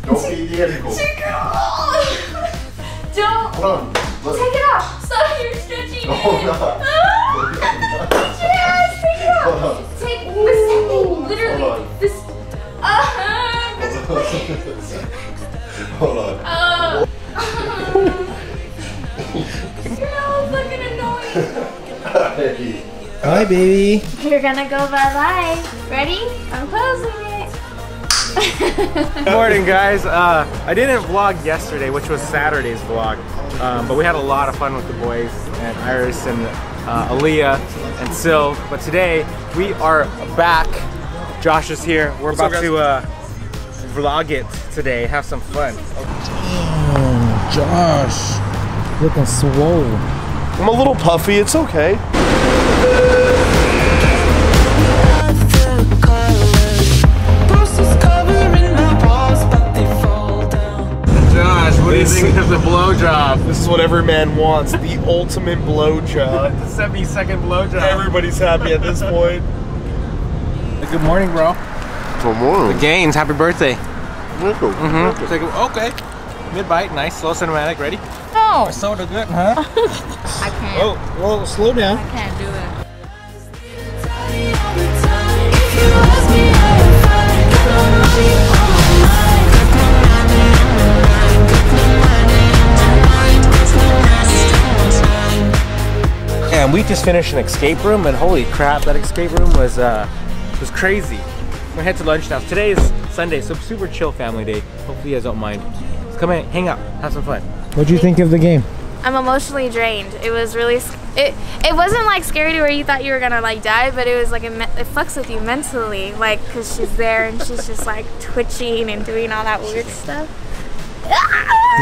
Don't be the ankle. Take it off. Don't. Hold on. Look. Take it off. Stop, you're stretching it. No. Yes, take it Hold off. on. Take this thing, literally. Hold on. This. Hold on. You're so fucking annoying. Hi, baby. You're gonna go bye-bye. Ready? I'm closing it. Good morning, guys. I didn't vlog yesterday, which was Saturday's vlog, but we had a lot of fun with the boys and Iris and Aaliyah and Sil. But today we are back. Josh is here. We're about to vlog it today. Have some fun. Oh, Josh, looking swole. I'm a little puffy. It's okay. Josh, what do you think of the blowjob? This is what every man wants. The ultimate blowjob. The 70-second blowjob. Everybody's happy at this point. Good morning, bro. Good morning. The Gaines, happy birthday. Mm-hmm. Okay. Mid-bite, nice, slow cinematic, ready? No. Soda good, huh? I can't. Oh, well, slow down. I can't do it. And we just finished an escape room, and holy crap, that escape room was crazy. We're gonna head to lunch now. Today is Sunday, so super chill family day. Hopefully you guys don't mind. Let's come in, hang out, have some fun. What'd you think of the game? I'm emotionally drained. It was really, it wasn't like scary to where you thought you were gonna like die, but it was like, it fucks with you mentally, like, cause she's there and she's just like twitching and doing all that weird stuff.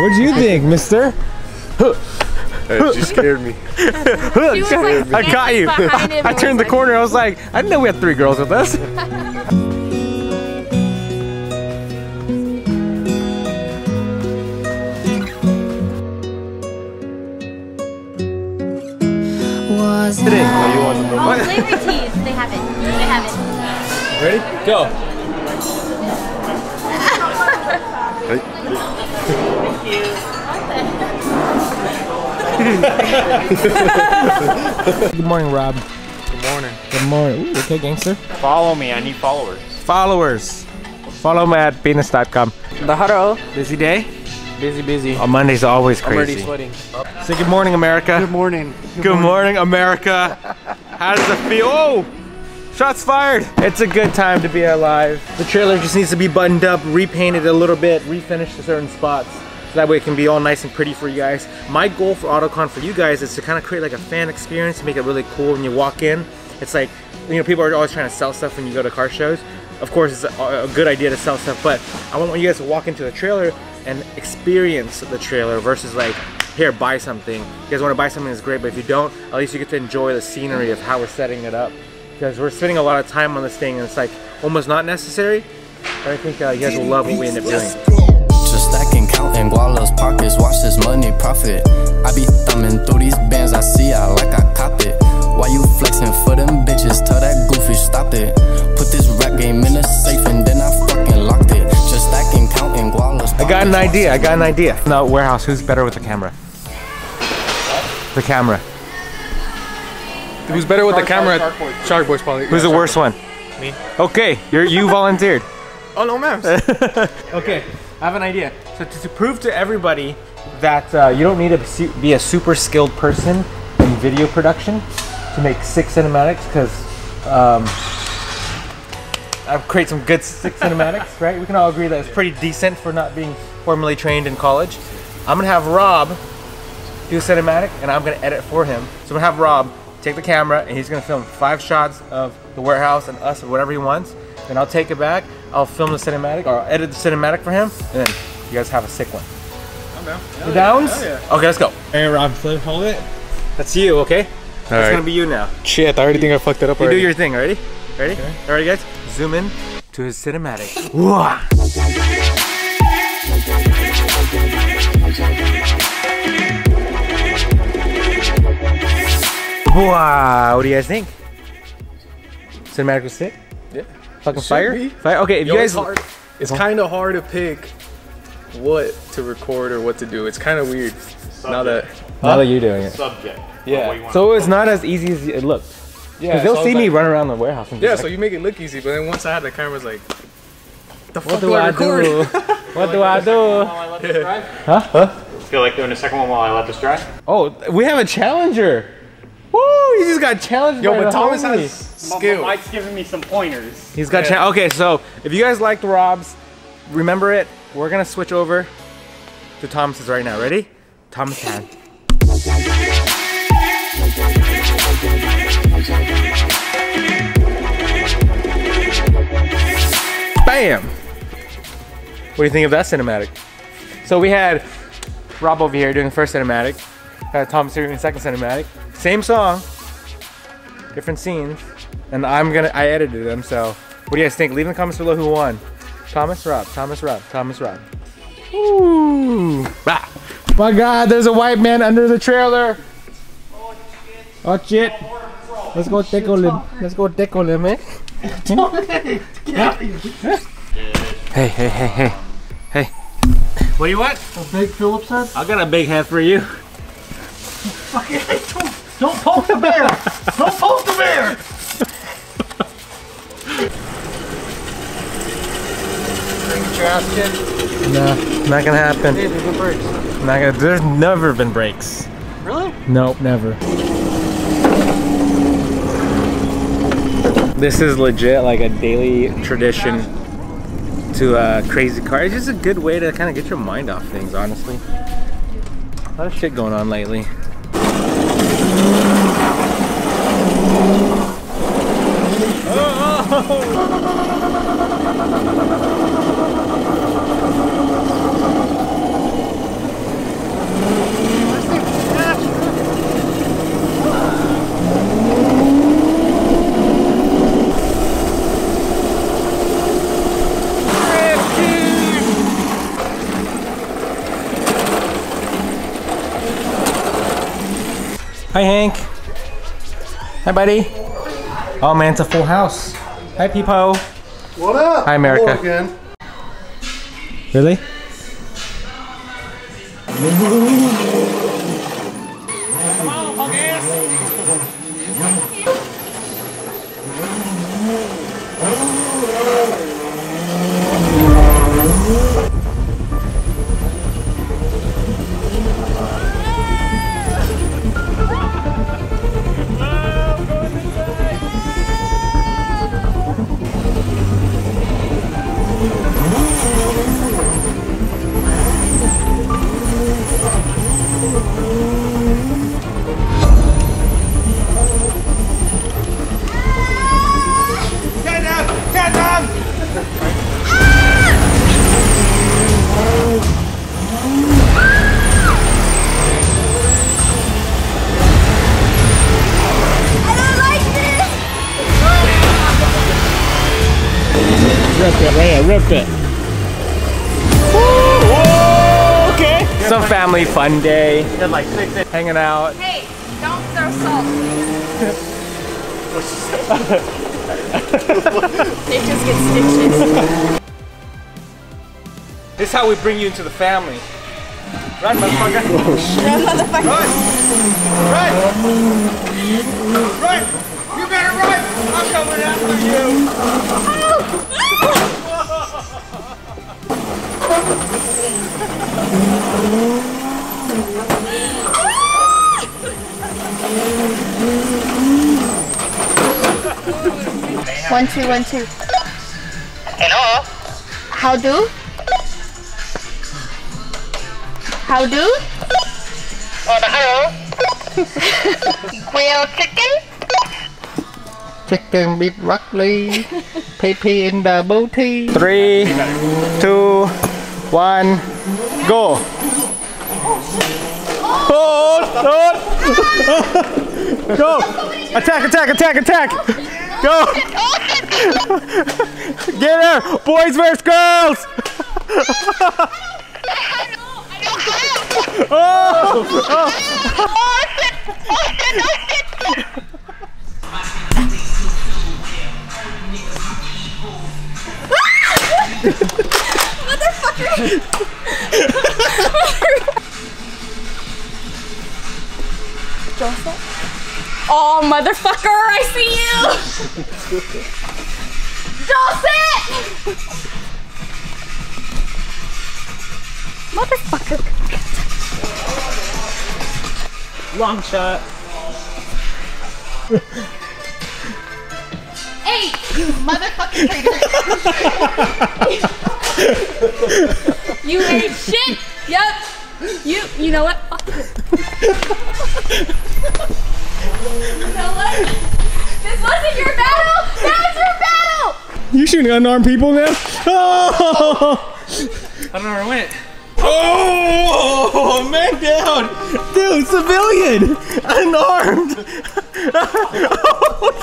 What'd you think, mister? She scared me. I got you. I turned the corner, I was like, I didn't know we had 3 girls with us. Today. Oh, flavor teas. They have it. They have it. Ready? Go. Good morning, Rob. Good morning. Good morning. Ooh, okay, gangster. Follow me, I need followers. Followers. Follow me at penis.com. Daharo. Busy day? Busy. On Monday's always crazy. I'm already sweating. Say good morning, America. Good morning. Good morning, America. How does it feel? Oh, shots fired. It's a good time to be alive. The trailer just needs to be buttoned up, repainted a little bit, refinished to certain spots. So that way it can be all nice and pretty for you guys. My goal for AutoCon for you guys is to kind of create like a fan experience, make it really cool when you walk in. It's like, you know, people are always trying to sell stuff when you go to car shows. Of course, it's a good idea to sell stuff, but I want you guys to walk into the trailer and experience the trailer versus like, here, buy something. You guys want to buy something, that's great, but if you don't, at least you get to enjoy the scenery of how we're setting it up. Because we're spending a lot of time on this thing and it's like almost not necessary, but I think you guys will love what we end up doing. Just stacking, counting Guala's pockets, watch this money profit. I be thumbing through these bands, I see I like I cop it. Why you flexing for them bitches? Tell that goofy stop it. Put this rap game in a safe and then I fucking locked it. Just stacking, counting Guala's pockets. I got an idea. No, warehouse, who's better with the camera? The camera. Who's better with the camera? Shark Boy's probably. Who's the worst one? Me. Okay, you volunteered. Oh no, man. Okay, I have an idea. So to prove to everybody that you don't need to be a super skilled person in video production to make 6 cinematics, because I've created some good 6 cinematics, right? We can all agree that it's pretty decent for not being formally trained in college. I'm gonna have Rob do a cinematic and I'm gonna edit for him. So I'm gonna have Rob take the camera and he's gonna film 5 shots of the warehouse and us or whatever he wants. Then I'll take it back, I'll film the cinematic or I'll edit the cinematic for him, and then you guys have a sick one. I'm down. You downs? Yeah. Okay, let's go. Hey Rob, hold it. That's you, okay? That's gonna be you now. Shit, I already think I fucked it up You already. do your thing, ready? Ready? Okay. Alright guys, zoom in to his cinematic. Wah! Wow, what do you guys think? Cinematic was sick? Yeah. Fucking Should fire? be. Fire? Okay, if you guys... It's kind of hard to pick what to record or what to do. It's kind of weird now that you're doing it. Subject. yeah. So it's not as easy as it looked. Yeah, They'll so see it's me like- run around the warehouse and Yeah, so you make it look easy, but then once I had the camera, I was like, the fuck what do do I I record? do? What do I do? Huh? Feel like doing a second one while I let this dry? Oh, we have a challenger. Woo! He just got challenged. Yo, by but the Thomas homie. has skill. Mike's giving me some pointers. He's got okay, so if you guys liked Rob's, remember it. We're gonna switch over to Thomas's right now. Ready? Thomas hand. Bam! What do you think of that cinematic? So we had Rob over here doing the first cinematic, had Thomas here doing the second cinematic. Same song, different scenes, and I edited them. So what do you guys think? Leave in the comments below who won. Thomas, Rob, Thomas, Rob, Thomas, Rob. Ooh! Ah. My God, there's a white man under the trailer. Oh shit! Let's go tickle him. Let's go tickle him, man. Hey, hey, hey, hey, hey. What do you want? A big Phillips head? I got a big head for you. Don't poke the bear! Don't poke the bear! Bring your ass, kid. Nah, not gonna happen. Hey, there's no brakes. Not gonna. There's never been breaks. Really? Nope, never. This is legit like a daily tradition to crazy car. It's just a good way to kind of get your mind off things, honestly. A lot of shit going on lately. Hi, Hank. Hi, buddy. Oh man, it's a full house. Hi, Peepo. What up? Hi, America. Hello again. Really? Rip it, right here, rip it. Whoa, okay. Some family fun day. Hanging out. Hey, don't throw salt. It just gets stitches. This is how we bring you into the family. Run, motherfucker. Run, motherfucker. Run! Run! You better run! I'm coming after you! One, two, 1, 2. Hello? How do? How do? Oh, hello? Grilled chicken? Chicken beef broccoli, PP in the booty. 3, 2, 1, go! Go! Attack, attack, attack, attack! Go! Get her! Boys versus girls! Joseph? Oh, motherfucker, I see you! Joseph! Motherfucker. Long shot. Hey, you motherfucking traitor. You ain't shit. Yep. You know what? Fuck you. You know what? This wasn't your battle. That was your battle. You shooting unarmed people now? Oh! I don't know where it went. Oh, man down! Dude, civilian! Unarmed!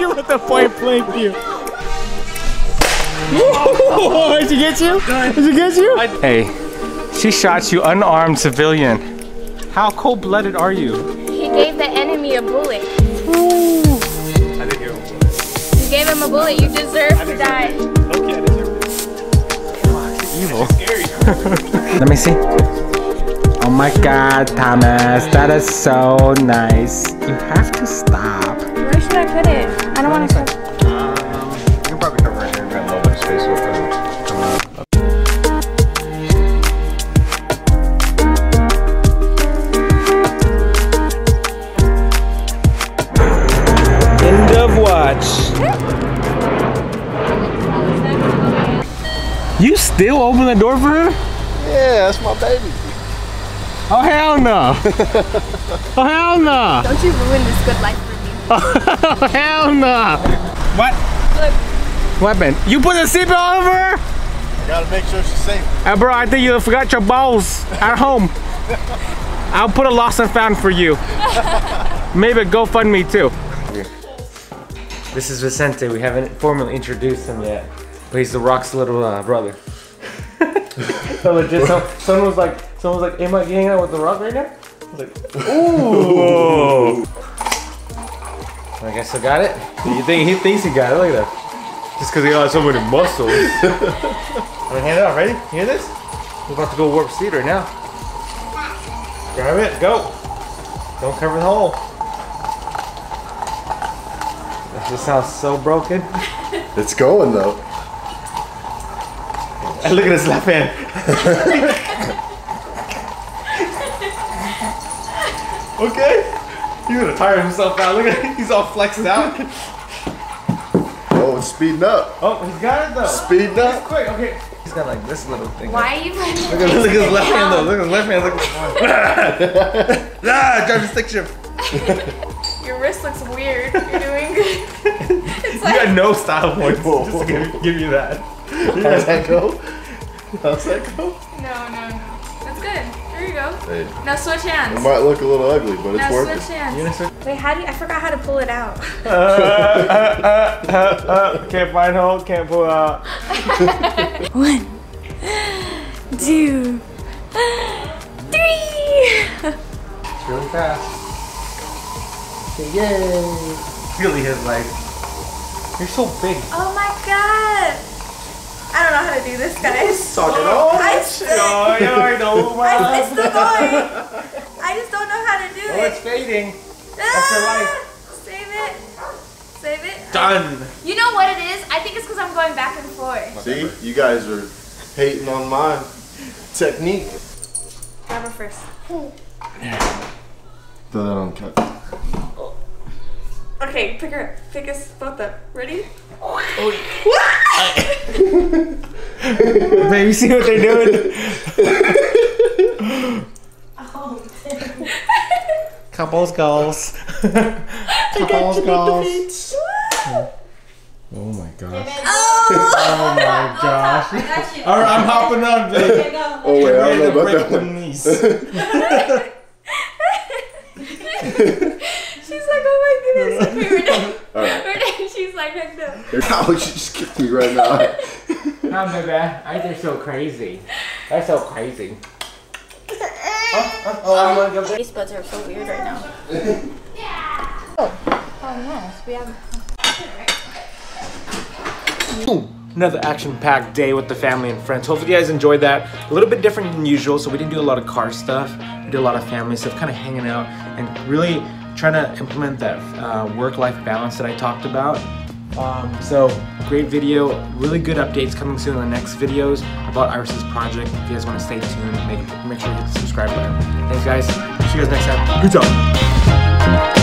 Look at the point blank view. Oh, did she get you? Did she get you? Hey, she shot you unarmed civilian. How cold-blooded are you? He gave the enemy a bullet. Ooh. I didn't hear him. You gave him a bullet. You deserve to die. Okay, I deserve it. Evil. Let me see. Oh my God, Thomas, that is so nice. You have to stop. Where should I put it? I don't want to put it. You can probably cover it here. We've got a little bit of space with it. End of watch. You still open the door for her? Yeah, that's my baby. Oh hell no! Oh hell no! Don't you ruin this good life for me. Oh hell no! What? Look. What happened? You put a seatbelt over her? I gotta make sure she's safe. Bro, I think you forgot your balls at home. I'll put a lost and found for you. Maybe a GoFundMe too. This is Vicente. We haven't formally introduced him yet, but he's the Rock's little brother. So legit, someone was like, am I hanging out with the Rock right now? I was like, ooh. I guess I got it. You think he thinks he got it? Look at that. Just because he has so many muscles. I'm gonna hand it off. Ready? You hear this? We're about to go warp speed right now. Grab it. Go. Don't cover the hole. That just sounds so broken. It's going though. And look at his left hand. Okay. He's gonna tire himself out. Look at him. He's all flexed out. Oh, it's speeding up. Oh, he's got it though. Speeding up. Quick. Okay. He's got like this little thing. Why are you Look at his left hand though. Look at his left hand. Look. Ah, driving stick shift. Your wrist looks weird. You're doing good. It's You like, got no style points. Just to give you that. How's that go? How's that go? no. That's good. There you go. Hey, Now switch it hands. might look a little ugly, but it's Now working. switch hands. You gonna Wait, how do you? I forgot how to pull it out. Can't find hole, can't pull out. 1, 2, 3. It's really fast. Yay! Really his life. You're so big. Oh my god! I don't know how to do this, guys. Talking all I that shit. I know, It's still going. I just don't know how to do Oh, it's it. fading. That's your life. Save it. Save it. Done. You know what it is? I think it's because I'm going back and forth. See, you guys are hating on my technique. Grab her first. Throw that on cut. Okay, pick her up. Pick us both up. Ready? Baby, see what they're doing? Couples goals. Couples goals. Oh my gosh. Oh my gosh. Alright, I'm hopping on, baby. Oh wait, I don't know about that one. She's like, oh my goodness. Okay, we're done. Alright. We're done. She's like, I'm done. How would you just kick me right now? Nah, baby. They're so crazy. They're so crazy. I'm gonna go. These buds are so weird right now. Oh, nice. We have. another action-packed day with the family and friends. Hopefully you guys enjoyed that. A little bit different than usual, so we didn't do a lot of car stuff. We did a lot of family stuff, kind of hanging out and really trying to implement that work-life balance that I talked about. So great video, really good updates coming soon in the next videos about Iris's project. If you guys want to stay tuned, make sure you hit the subscribe button. Thanks guys, see you guys next time. Peace out.